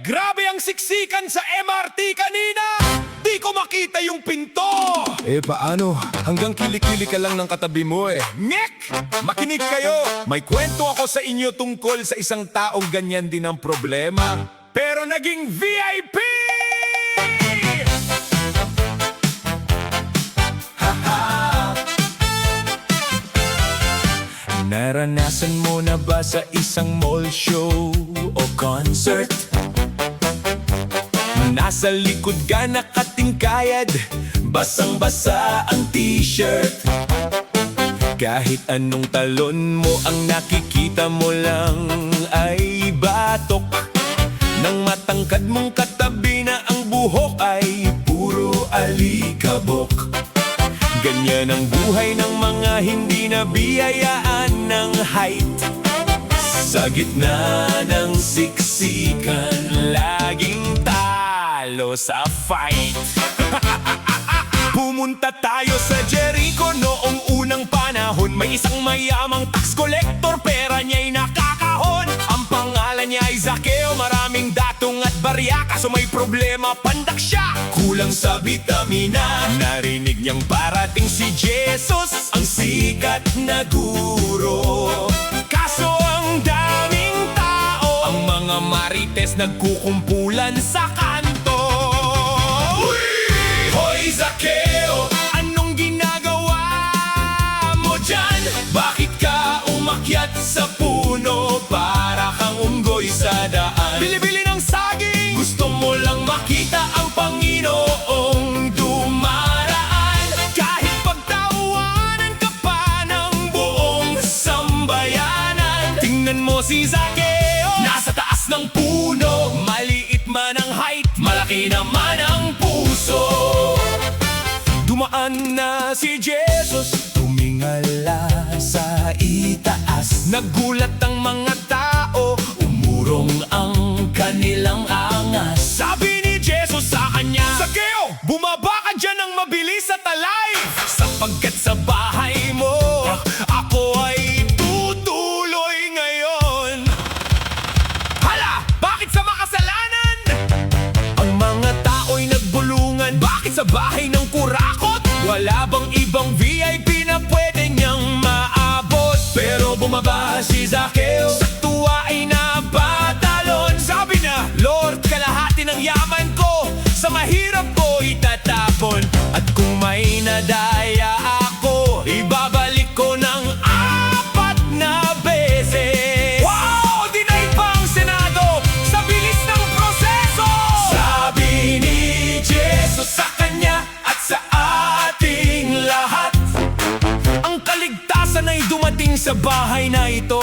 Grabe ang siksikan sa MRT kanina! Di ko makita yung pinto! Paano? Hanggang kilikili ka lang ng katabi mo Ngek! Makinig kayo! May kwento ako sa inyo tungkol sa isang taong ganyan din ang problema, pero naging VIP! Naranasan mo na ba sa isang mall show o concert? Nasa likod ka nakatingkayad, basang-basa ang t-shirt. Kahit anong talon mo ang nakikita mo lang ay batok. Nang matangkad mong katabi na ang buhok ay puro alikabok. Ganyan ang buhay ng mga hindi nabiyayaan ng height. Sa gitna ng siksikan, laging talo sa fight. Pumunta tayo sa Jericho noong unang panahon. May isang mayamang tax collector, pera niya'y nakakahon. Ang pangalan niya ay Zaccheo, maraming datong at barya. Kaso may problema, pandak siya, kulang sa bitamina. Narinig niyang parating si Jesus, ang sikat na guro. Kaso ang daming tao, ang mga marites nagkukumpulan sa kanto. Hoy Zaccheo, anong ginagawa mo dyan? Bakit ka umakyat sa puno para kang unggoy sa daan? Bili-bili ng saging, gusto mo lang makita ang Panginoong dumaraan. Kahit pagtawanan ka pa ng buong sambayanan. Tingnan mo si Zaccheo, nasa taas ng puno. Maliit man ang height, malaki naman ang puso. Dumaan na si Jesus, tumingala sa itaas. Nagulat ang mga tao, umurong ang kanilang angas. Sabi ni Jesus sa kanya, Zaccheo, bumaba ka dyan ng mabilis at alive, sapagkat sa bahay mo ako ay tutuloy ngayon. Hala, bakit sa makasalanan? Ang mga tao'y nagbulungan. Bakit sa bahay ng kurakot? Wala bang ibang VIP na pwede niyang maabot? Pero bumaba si Zaccheo, sa tuwa ay napatalon. Sabi na, Lord, kalahati ng yaman ko sa mahirap ko itatapon. At kung may nadaya ako, ibabalik ko ng 4 na beses. Wow! Dinaig pa ang Senado sa bilis ng proseso. Sabi ni Jesus sa kanya at sa ating lahat, ang kaligtasan ay dumating sa bahay na ito.